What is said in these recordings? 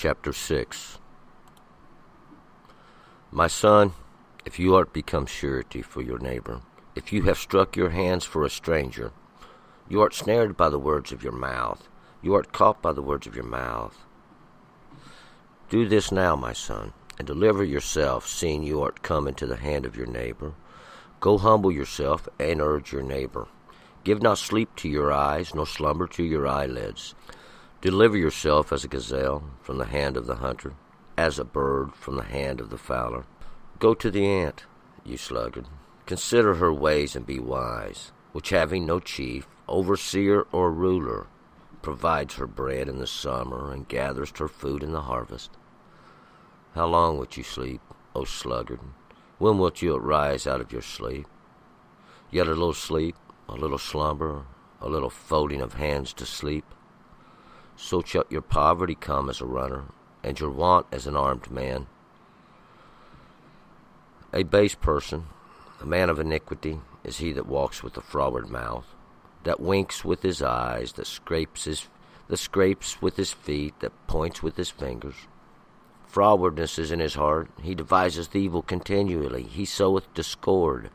chapter 6. My son, if you art become surety for your neighbor, if you have struck your hands for a stranger, you art snared by the words of your mouth, you art caught by the words of your mouth. Do this now, my son, and deliver yourself, seeing you art come into the hand of your neighbor. Go humble yourself, and urge your neighbor. Give not sleep to your eyes, nor slumber to your eyelids. Deliver yourself as a gazelle from the hand of the hunter, as a bird from the hand of the fowler. Go to the ant, you sluggard. Consider her ways and be wise, which having no chief, overseer, or ruler, provides her bread in the summer and gathers her food in the harvest. How long wilt you sleep, O sluggard? When wilt you arise out of your sleep? Yet a little sleep, a little slumber, a little folding of hands to sleep. So shall your poverty come as a runner, and your want as an armed man. A base person, a man of iniquity, is he that walks with a froward mouth, that winks with his eyes, that scrapes with his feet, that points with his fingers. Frowardness is in his heart, he deviseth evil continually, he soweth discord.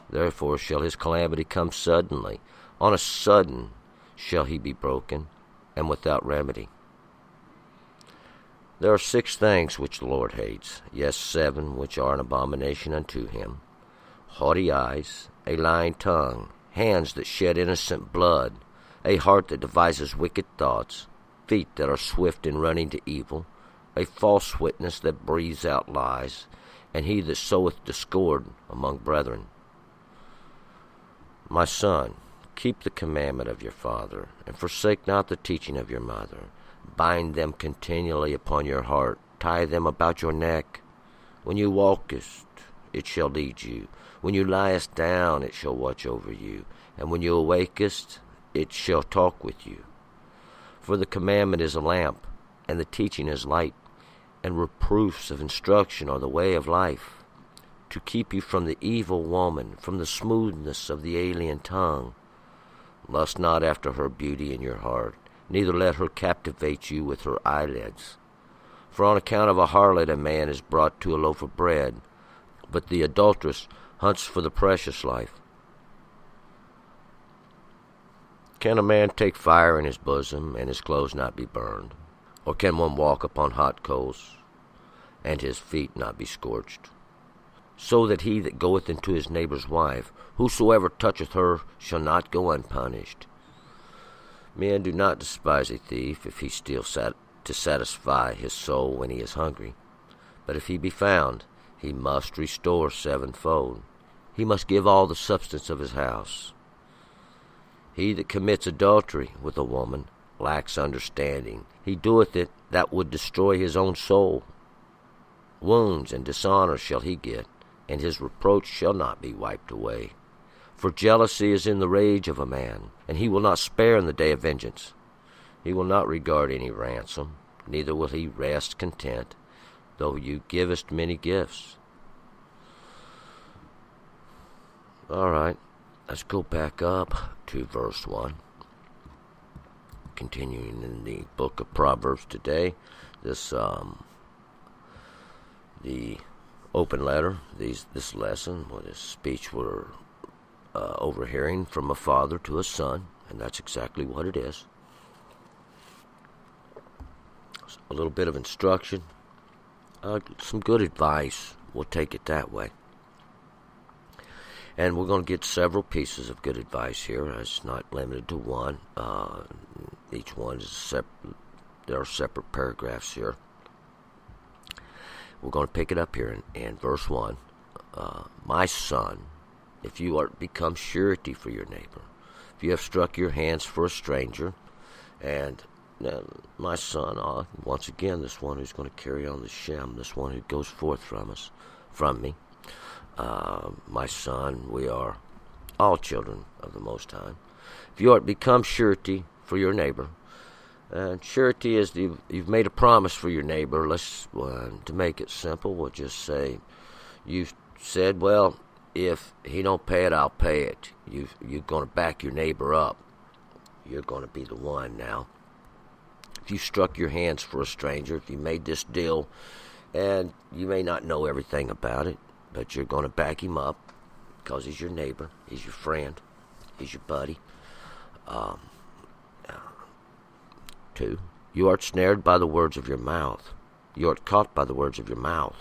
Therefore shall his calamity come suddenly, on a sudden shall he be broken, and without remedy. There are 6 things which the Lord hates, yes, 7 which are an abomination unto him: haughty eyes, a lying tongue, hands that shed innocent blood, a heart that devises wicked thoughts, feet that are swift in running to evil, a false witness that breathes out lies, and he that soweth discord among brethren. My son, keep the commandment of your father, and forsake not the teaching of your mother. Bind them continually upon your heart, tie them about your neck. When you walkest, it shall lead you. When you liest down, it shall watch over you. And when you awakest, it shall talk with you. For the commandment is a lamp, and the teaching is light, and reproofs of instruction are the way of life, to keep you from the evil woman, from the smoothness of the alien tongue. Lust not after her beauty in your heart, neither let her captivate you with her eyelids. For on account of a harlot a man is brought to a loaf of bread, but the adulteress hunts for the precious life. Can a man take fire in his bosom, and his clothes not be burned? Or can one walk upon hot coals, and his feet not be scorched? So that he that goeth into his neighbor's wife, whosoever toucheth her, shall not go unpunished. Men, do not despise a thief if he steal to satisfy his soul when he is hungry. But if he be found, he must restore 7-fold. He must give all the substance of his house. He that commits adultery with a woman lacks understanding. He doeth it that would destroy his own soul. Wounds and dishonor shall he get, and his reproach shall not be wiped away. For jealousy is in the rage of a man, and he will not spare in the day of vengeance. He will not regard any ransom, neither will he rest content, though you givest many gifts. All right, let's go back up to verse 1. Continuing in the book of Proverbs today, this the open letter, this lesson, or this speech we're overhearing from a father to a son, and that's exactly what it is. A little bit of instruction, some good advice. We'll take it that way. And we're going to get several pieces of good advice here. It's not limited to one. Each one is separate. There are separate paragraphs here. We're going to pick it up here in verse 1. My son, if you are become surety for your neighbor, if you have struck your hands for a stranger, and my son, once again, this one who's going to carry on the Shem, this one who goes forth from me, my son, we are all children of the Most High. If you are become surety for your neighbor, and surety is you've made a promise for your neighbor. Let's to make it simple, we'll just say you've said, well, if he don't pay it, I'll pay it. You're going to back your neighbor up. You're going to be the one now. if you struck your hands for a stranger, if you made this deal, and you may not know everything about it, but you're going to back him up because he's your neighbor, he's your friend, he's your buddy. 2, you art snared by the words of your mouth. You art caught by the words of your mouth.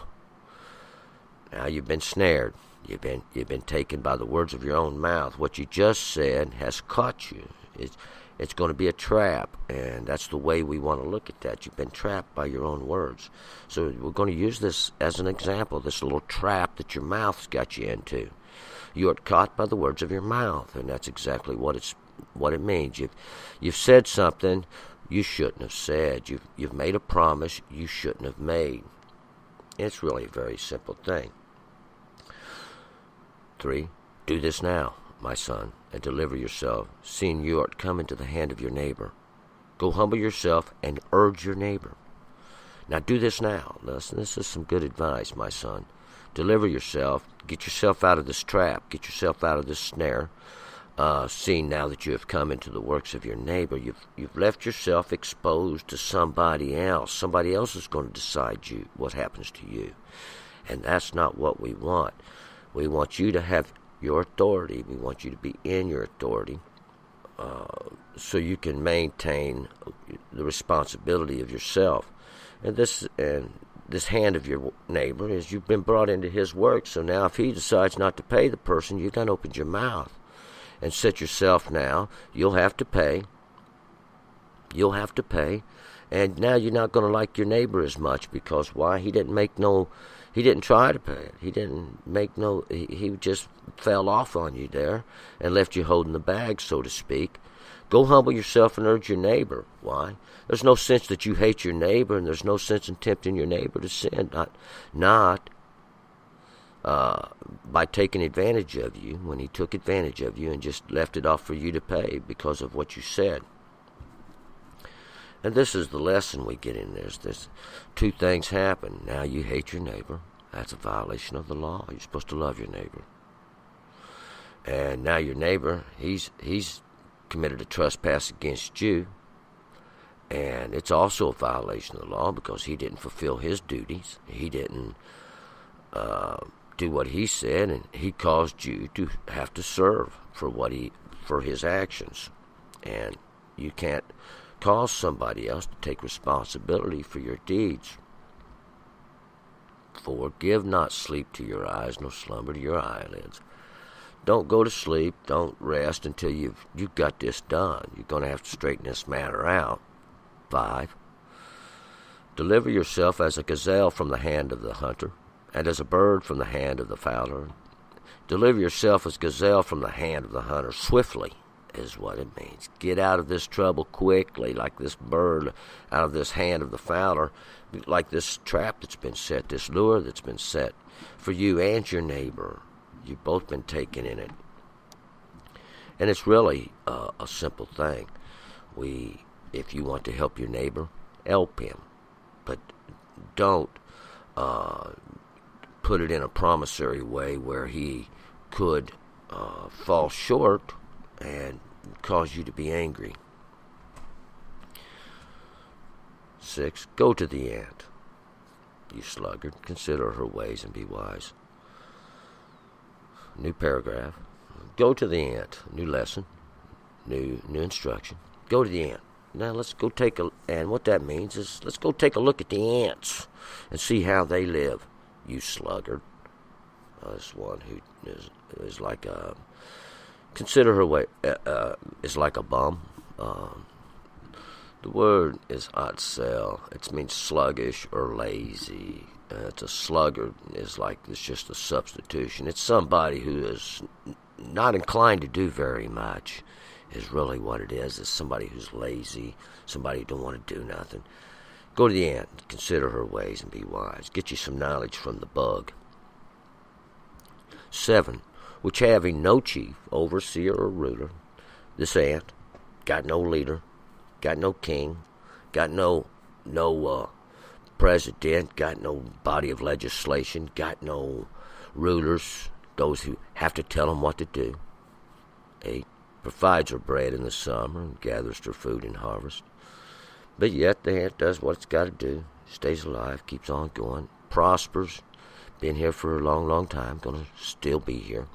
Now you've been snared. You've been taken by the words of your own mouth. What you just said has caught you. It's going to be a trap, and that's the way we want to look at that. You've been trapped by your own words. So we're going to use this as an example, this little trap that your mouth's got you into. You are caught by the words of your mouth, and that's exactly what it means. You've said something you shouldn't have said. You've made a promise you shouldn't have made. It's really a very simple thing. 3, do this now, my son, and deliver yourself, seeing you art come into the hand of your neighbor. Go humble yourself and urge your neighbor. Now do this now. Listen, this is some good advice, my son. Deliver yourself. Get yourself out of this trap. Get yourself out of this snare. Seeing now that you have come into the works of your neighbor, you've left yourself exposed to somebody else. Somebody else is going to decide what happens to you. And that's not what we want. We want you to have your authority. We want you to be in your authority so you can maintain the responsibility of yourself. And this hand of your neighbor is you've been brought into his work. So now if he decides not to pay the person, you've got to open your mouth and set yourself now. You'll have to pay. You'll have to pay. And now you're not going to like your neighbor as much because why? He didn't try to pay it. He just fell off on you there and left you holding the bag, so to speak. Go humble yourself and urge your neighbor. Why? There's no sense that you hate your neighbor, and there's no sense in tempting your neighbor to sin. Not by taking advantage of you when he took advantage of you and just left it off for you to pay because of what you said. And this is the lesson we get in this. 2 things happen. Now you hate your neighbor. That's a violation of the law. You're supposed to love your neighbor. And now your neighbor, he's committed a trespass against you. And it's also a violation of the law because he didn't fulfill his duties. He didn't do what he said, and he caused you to have to serve for his actions. And you can't cause somebody else to take responsibility for your deeds. 4, give not sleep to your eyes, nor slumber to your eyelids. Don't go to sleep. Don't rest until you've got this done. You're going to have to straighten this matter out. 5, deliver yourself as a gazelle from the hand of the hunter, and as a bird from the hand of the fowler. Deliver yourself as gazelle from the hand of the hunter swiftly, is what it means. Get out of this trouble quickly, like this bird out of this hand of the fowler, like this trap that's been set, this lure that's been set for you and your neighbor. You've both been taken in it. And it's really a simple thing. If you want to help your neighbor, help him. But don't put it in a promissory way where he could fall short and cause you to be angry. 6, go to the ant, you sluggard, consider her ways and be wise. New paragraph. Go to the ant, new lesson, new instruction. Go to the ant. Now let's go and what that means is let's go take a look at the ants and see how they live, you sluggard. This one who is like a consider her way is like a bum. The word is atzel. It means sluggish or lazy. It's a sluggard. It's just a substitution. It's somebody who is not inclined to do very much. Is really what it is. It's somebody who's lazy. Somebody who don't want to do nothing. Go to the ant. Consider her ways and be wise. Get you some knowledge from the bug. 7, which having no chief, overseer, or ruler, this ant got no leader, got no king, got no president, got no body of legislation, got no rulers, those who have to tell them what to do. 8, provides her bread in the summer and gathers her food in harvest. But yet the ant does what it's got to do. Stays alive, keeps on going, prospers. Been here for a long, long time. Going to still be here.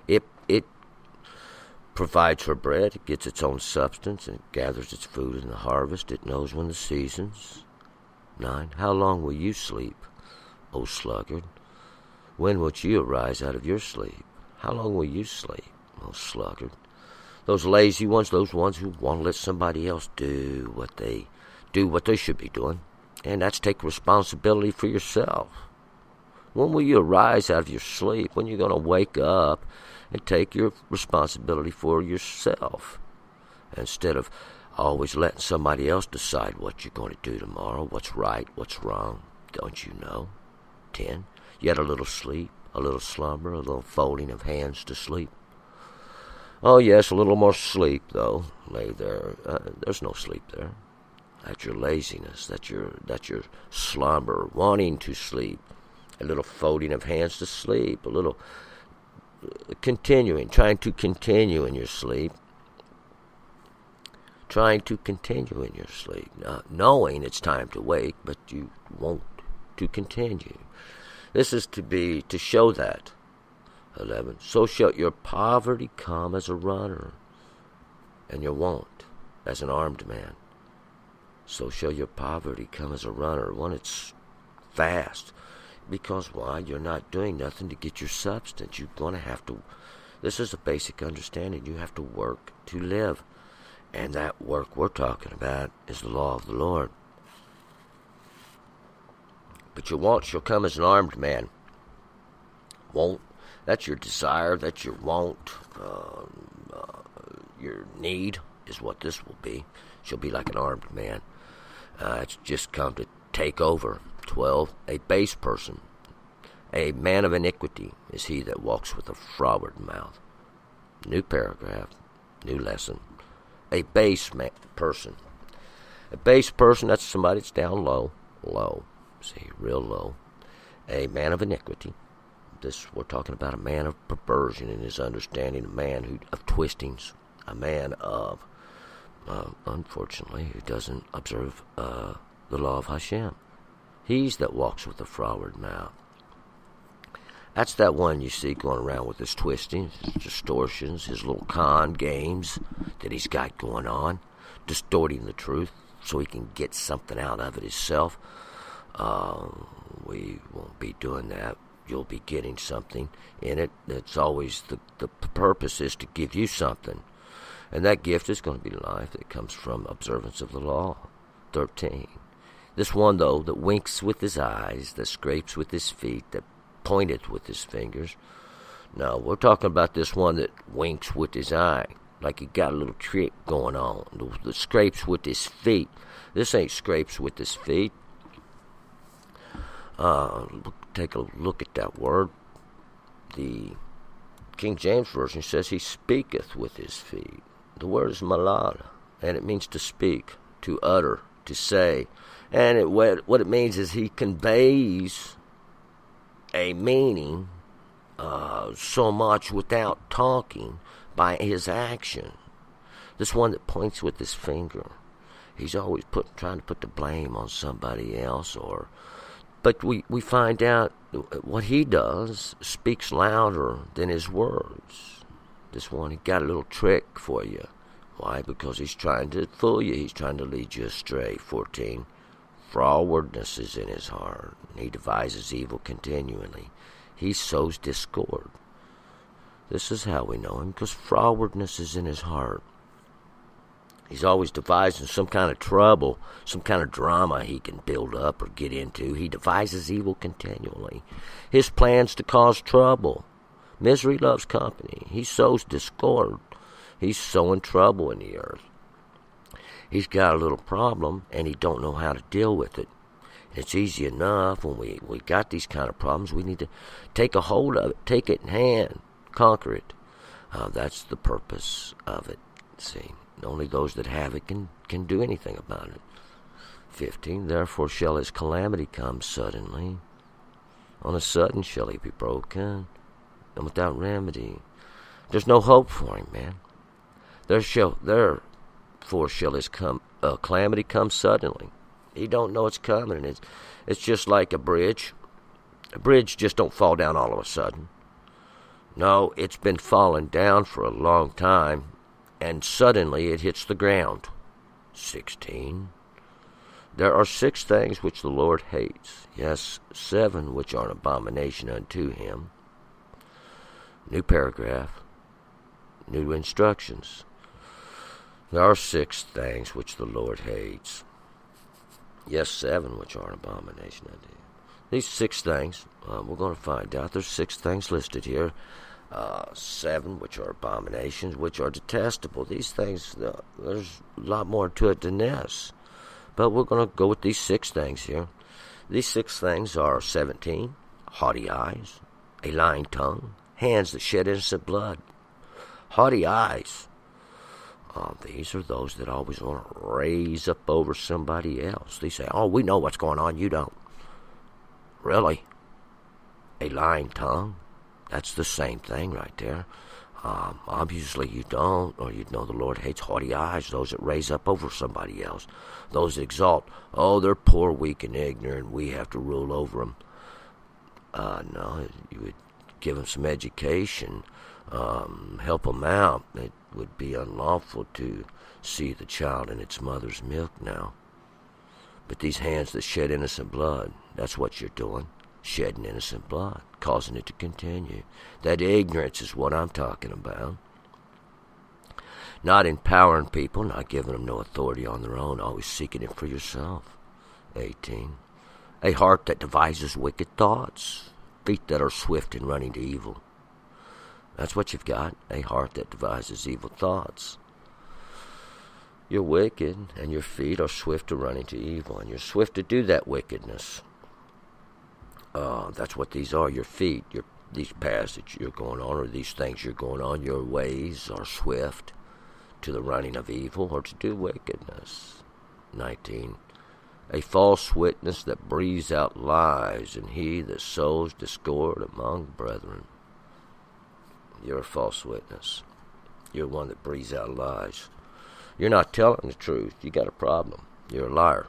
It provides for bread. It gets its own substance and it gathers its food in the harvest. It knows when the seasons. 9. How long will you sleep, O sluggard? When wilt you arise out of your sleep? How long will you sleep, O sluggard? Those lazy ones, those ones who want to let somebody else do what they should be doing. And that's take responsibility for yourself. When will you arise out of your sleep? When are you going to wake up and take your responsibility for yourself? Instead of always letting somebody else decide what you're going to do tomorrow, what's right, what's wrong. Don't you know? 10. Yet a little sleep, a little slumber, a little folding of hands to sleep. Oh, yes, a little more sleep, though. Lay there. There's no sleep there. That's your laziness. That's your slumber, wanting to sleep. A little folding of hands to sleep. A little trying to continue in your sleep. Trying to continue in your sleep. Knowing it's time to wake, but you won't to continue. This is to show that. 11. So shall your poverty come as a runner, and your want as an armed man. So shall your poverty come as a runner, when it's fast. Because why? You're not doing nothing to get your substance. You're going to have to, this is a basic understanding, you have to work to live. And that work we're talking about is the law of the Lord. But your want shall come as an armed man. Want, that's your desire, that's your want, your need is what this will be. Shall be like an armed man. It's just come to take over. 12. A base person, a man of iniquity, is he that walks with a froward mouth. New paragraph, new lesson. A base person. A base person, that's somebody that's down low. See, real low. A man of iniquity. We're talking about a man of perversion in his understanding, a man of twistings, a man of, unfortunately, who doesn't observe the law of Hashem. He's that walks with a froward mouth. That's that one you see going around with his twistings, his distortions, his little con games that he's got going on, distorting the truth so he can get something out of it himself. We won't be doing that. You'll be getting something in it. It's always the purpose is to give you something. And that gift is going to be life that comes from observance of the law. 13. This one, though, that winks with his eyes, that scrapes with his feet, that pointeth with his fingers. No, we're talking about this one that winks with his eye, like he got a little trick going on. The scrapes with his feet. This ain't scrapes with his feet. Take a look at that word. The King James Version says he speaketh with his feet. The word is malal, and it means to speak, to utter, to say. And what it means is he conveys a meaning so much without talking by his action. This one that points with his finger, he's always trying to put the blame on somebody else. But we find out what he does speaks louder than his words. This one, he got a little trick for you. Why? Because he's trying to fool you. He's trying to lead you astray. 14. Frowardness is in his heart. He devises evil continually. He sows discord. This is how we know him, because frowardness is in his heart. He's always devising some kind of trouble, some kind of drama he can build up or get into. He devises evil continually. His plan's to cause trouble. Misery loves company. He sows discord. He's sowing trouble in the earth. He's got a little problem, and he don't know how to deal with it. It's easy enough when we got these kind of problems. We need to take a hold of it, take it in hand, conquer it. That's the purpose of it. See, only those that have it can do anything about it. 15. Therefore shall his calamity come suddenly. On a sudden shall he be broken, and without remedy. There's no hope for him, man. There for shall his calamity come suddenly. He don't know it's coming. It's just like a bridge. A bridge just don't fall down all of a sudden. No, it's been falling down for a long time, and suddenly it hits the ground. 16. There are 6 things which the Lord hates, yes, 7 which are an abomination unto him. New paragraph, new instructions. There are 6 things which the Lord hates, yes, 7 which are an abomination unto him. These 6 things, we're going to find out. There's 6 things listed here. 7 which are abominations, which are detestable. These things, there's a lot more to it than this. But we're going to go with these 6 things here. These 6 things are 17, haughty eyes, a lying tongue, hands that shed innocent blood. Haughty eyes. These are those that always want to raise up over somebody else. They say, oh, we know what's going on, you don't. Really? A lying tongue? That's the same thing right there. Obviously you don't, or you'd know the Lord hates haughty eyes, those that raise up over somebody else. Those that exalt, oh, they're poor, weak, and ignorant, we have to rule over them. No, you would give them some education, help them out. It would be unlawful to see the child in its mother's milk now. But these hands that shed innocent blood, that's what you're doing. Shedding innocent blood, causing it to continue. That ignorance is what I'm talking about. Not empowering people, not giving them no authority on their own, always seeking it for yourself. 18. A heart that devises wicked thoughts, feet that are swift in running to evil. That's what you've got, a heart that devises evil thoughts. You're wicked, and your feet are swift to run into evil, and you're swift to do that wickedness. That's what these are, your feet, these paths that you're going on, or these things you're going on, your ways are swift to the running of evil, or to do wickedness. 19. A false witness that breathes out lies, and he that sows discord among brethren. You're a false witness. You're one that breathes out lies. You're not telling the truth. You got a problem. You're a liar.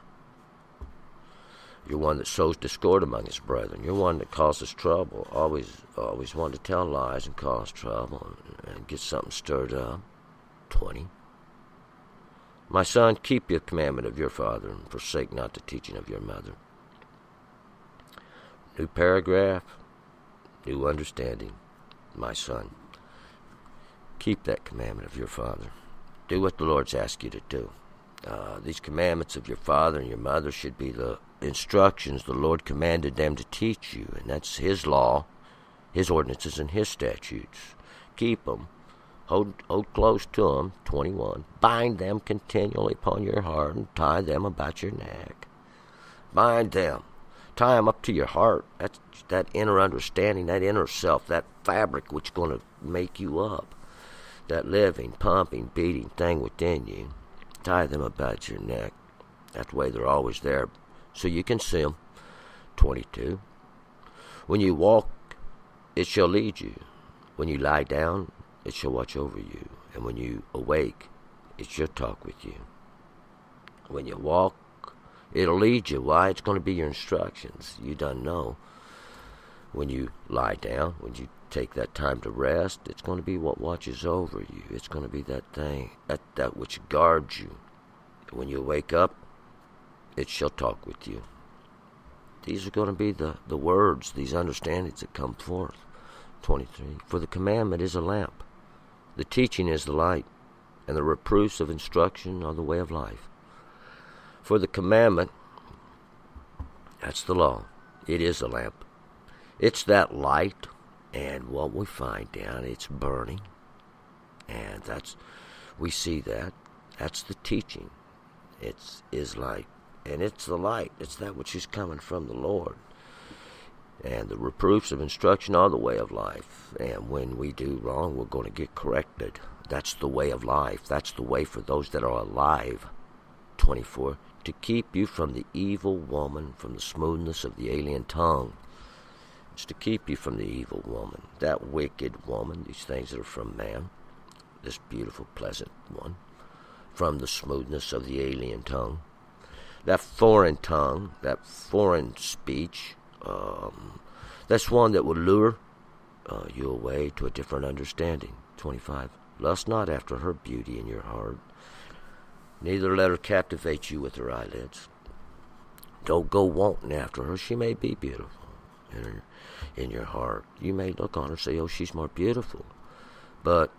You're one that sows discord among his brethren. You're one that causes trouble. Always want to tell lies and cause trouble and get something stirred up. 20. My son, keep your commandment of your father and forsake not the teaching of your mother. New paragraph, new understanding. My son, keep that commandment of your father. Do what the Lord's asked you to do. These commandments of your father and your mother should be the instructions the Lord commanded them to teach you, and that's his law, his ordinances, and his statutes. Keep them. Hold close to them. 21. Bind them continually upon your heart and tie them about your neck. Bind them. Tie them up to your heart. That's that inner understanding, that inner self, that fabric which is going to make you up. That living, pumping, beating thing within you. Tie them about your neck. That way they're always there so you can see them. 22. When you walk, it shall lead you. When you lie down, it shall watch over you. And when you awake, it shall talk with you. When you walk, it'll lead you. Why? It's going to be your instructions. You don't know. When you lie down, when you take that time to rest, it's going to be what watches over you. It's going to be that thing, that which guards you. When you wake up, it shall talk with you. These are going to be the words, these understandings that come forth. 23. For the commandment is a lamp. The teaching is the light, and the reproofs of instruction are the way of life. For the commandment, that's the law. It is a lamp. It's that light, and what we find down, it's burning. And we see that. That's the teaching. It is light. And it's the light. It's that which is coming from the Lord. And the reproofs of instruction are the way of life. And when we do wrong, we're going to get corrected. That's the way of life. That's the way for those that are alive. 24. To keep you from the evil woman, from the smoothness of the alien tongue. It's to keep you from the evil woman, that wicked woman, these things that are from man, this beautiful, pleasant one. from the smoothness of the alien tongue. That foreign tongue, that foreign speech, that's one that will lure you away to a different understanding. 25. Lust not after her beauty in your heart, neither let her captivate you with her eyelids. Don't go wanting after her. She may be beautiful in your heart. You may look on her and say, oh, she's more beautiful. But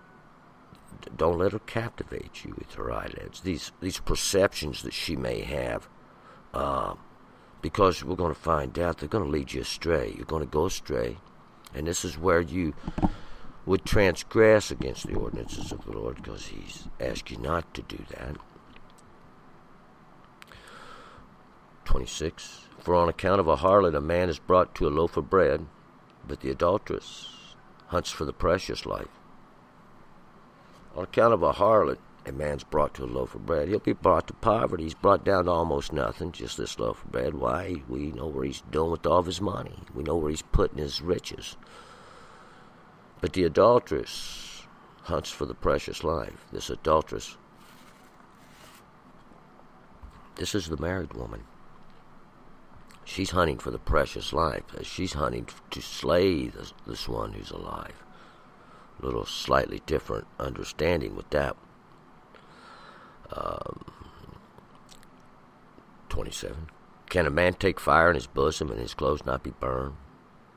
don't let her captivate you with her eyelids. These perceptions that she may have, because we're going to find out they're going to lead you astray. You're going to go astray. And this is where you would transgress against the ordinances of the Lord, because he's asked you not to do that. 26. For on account of a harlot a man is brought to a loaf of bread, but the adulteress hunts for the precious life. On account of a harlot a man's brought to a loaf of bread. He'll be brought to poverty. He's brought down to almost nothing, just this loaf of bread. Why? We know where he's doing with all of his money. We know where he's putting his riches. But the adulteress hunts for the precious life. This adulteress, this is the married woman. She's hunting for the precious life. She's hunting to slay this one who's alive. A little slightly different understanding with that. 27. Can a man take fire in his bosom and his clothes not be burned?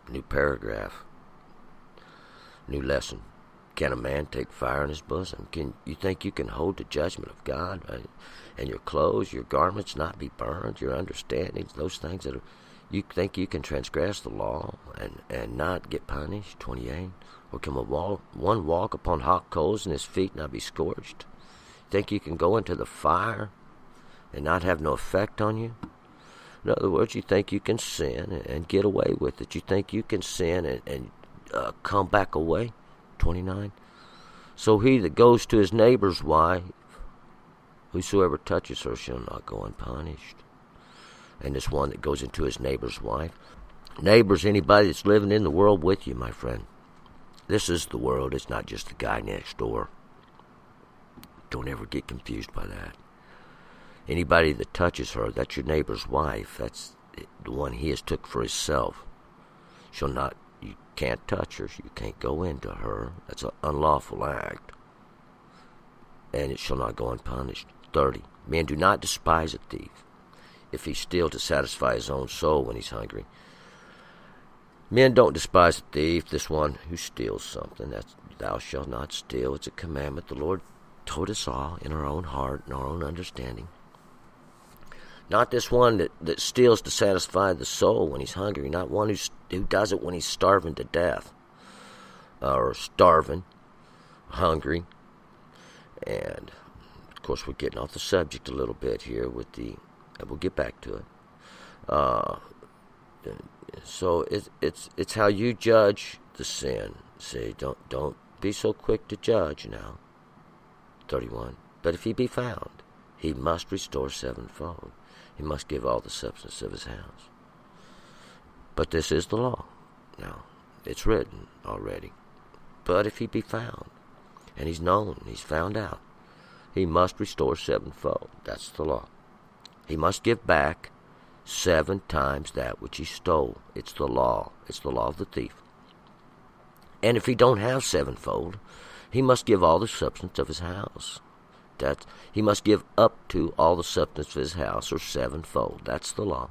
New paragraph. New lesson. Can a man take fire in his bosom? Can you think you can hold the judgment of God, right? And your clothes, your garments not be burned, your understandings, those things that are, you think you can transgress the law and not get punished? 28. Or can one walk upon hot coals and his feet not be scorched? Think you can go into the fire and not have no effect on you? In other words, you think you can sin and get away with it. You think you can sin and come back away. 29. So he that goes to his neighbor's wife, whosoever touches her shall not go unpunished. And this one that goes into his neighbor's wife. Neighbor's anybody that's living in the world with you, my friend. This is the world. It's not just the guy next door. Don't ever get confused by that. Anybody that touches her, that's your neighbor's wife. That's the one he has took for himself. Shall not, you can't touch her. You can't go into her. That's an unlawful act. And it shall not go unpunished. 30. Men do not despise a thief, if he steal to satisfy his own soul when he's hungry. Men don't despise a thief, this one who steals something. That's thou shalt not steal. It's a commandment the Lord told us all in our own heart and our own understanding. Not this one that steals to satisfy the soul when he's hungry. Not one who does it when he's starving to death. Or starving, hungry. And, of course, we're getting off the subject a little bit here with we'll get back to it. So it's how you judge the sin. See, don't be so quick to judge now. 31. But if he be found, he must restore sevenfold. He must give all the substance of his house. But this is the law. Now, it's written already. But if he be found, and he's known, he's found out, he must restore sevenfold. That's the law. He must give back 7 times that which he stole. It's the law. It's the law of the thief. And if he don't have sevenfold, he must give all the substance of his house. He must give up to all the substance of his house, or sevenfold. That's the law.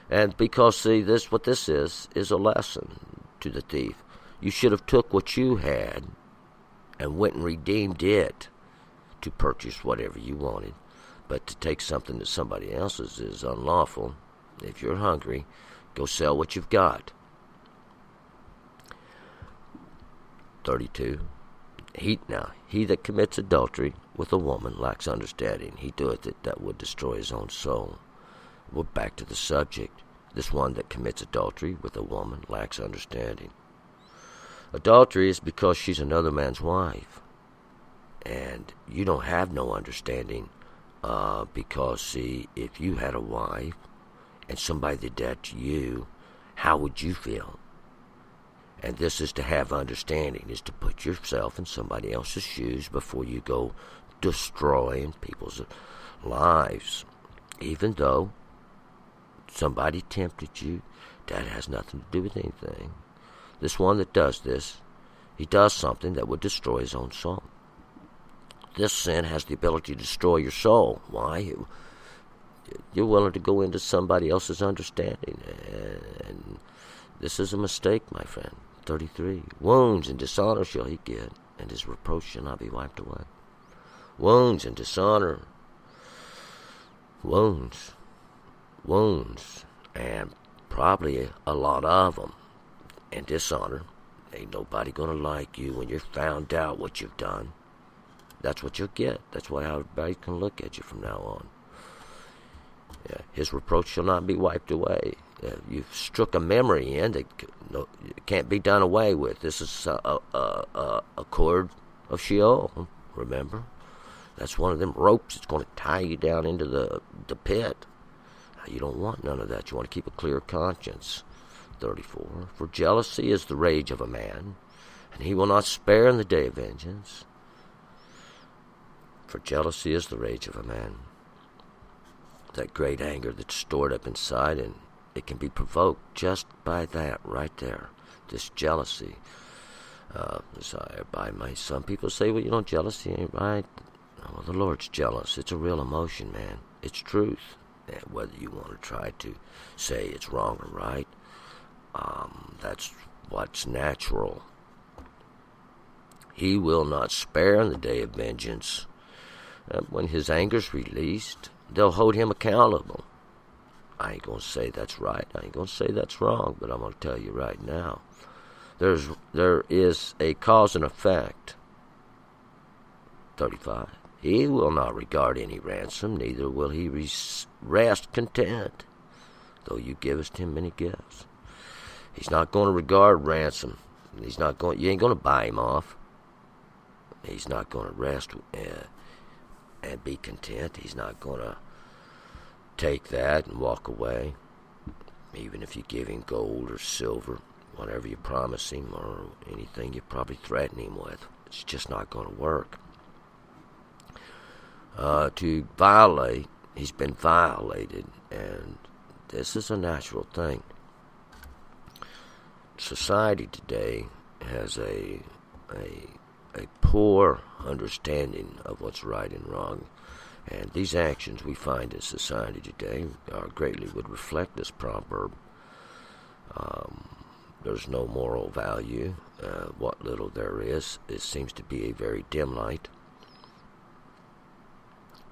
And because, see, what this is a lesson to the thief. You should have took what you had and went and redeemed it to purchase whatever you wanted. But to take something that somebody else's is unlawful. If you're hungry, go sell what you've got. 32. He that commits adultery with a woman lacks understanding. He doeth it that would destroy his own soul. We're back to the subject. This one that commits adultery with a woman lacks understanding. Adultery is because she's another man's wife. And you don't have no understanding because, see, if you had a wife and somebody did that to you, how would you feel? And this is to have understanding, is to put yourself in somebody else's shoes before you go destroying people's lives. Even though somebody tempted you, that has nothing to do with anything. This one that does this, he does something that would destroy his own soul. This sin has the ability to destroy your soul. Why? You're willing to go into somebody else's understanding. And this is a mistake, my friend. 33. Wounds and dishonor shall he get, and his reproach shall not be wiped away. Wounds and dishonor. Wounds, and probably a lot of them. And dishonor. Ain't nobody gonna like you when you're found out what you've done. That's what you'll get. That's why everybody can look at you from now on. Yeah, his reproach shall not be wiped away. You've struck a memory in that can't be done away with. This is a cord of Sheol, remember? That's one of them ropes that's going to tie you down into the pit. You don't want none of that. You want to keep a clear conscience. 34. For jealousy is the rage of a man, and he will not spare in the day of vengeance. For jealousy is the rage of a man. That great anger that's stored up inside, and it can be provoked just by that right there. This jealousy. Some people say, well, jealousy ain't right. Well, the Lord's jealous. It's a real emotion, man. It's truth. And whether you want to try to say it's wrong or right, that's what's natural. He will not spare in the day of vengeance. When his anger's released, they'll hold him accountable. I ain't going to say that's right. I ain't going to say that's wrong, but I'm going to tell you right now. There is a cause and effect. 35. He will not regard any ransom, neither will he rest content, though you givest him many gifts. He's not going to regard ransom. You ain't going to buy him off. He's not going to rest and be content. He's not going to take that and walk away. Even if you give him gold or silver, whatever you promise him or anything you probably threaten him with, it's just not going to work. To violate, he's been violated, and this is a natural thing. Society today has a poor understanding of what's right and wrong, and these actions we find in society today greatly would reflect this proverb. There's no moral value. What little there is, it seems to be a very dim light.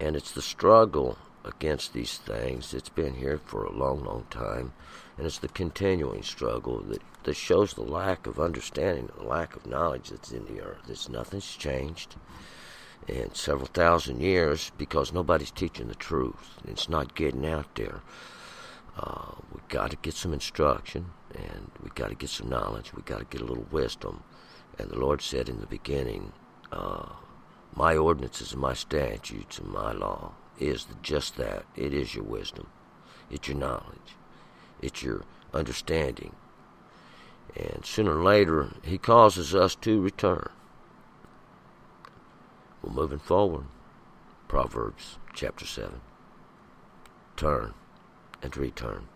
And it's the struggle against these things. It's been here for a long, long time. And it's the continuing struggle that shows the lack of understanding, the lack of knowledge that's in the earth. Nothing's changed in several thousand years because nobody's teaching the truth. It's not getting out there. We've got to get some instruction, and we've got to get some knowledge. We've got to get a little wisdom. And the Lord said in the beginning, my ordinances and my statutes and my law is just that. It is your wisdom. It's your knowledge. It's your understanding. And sooner or later, he causes us to return. Well, moving forward, Proverbs chapter 7. Turn and return.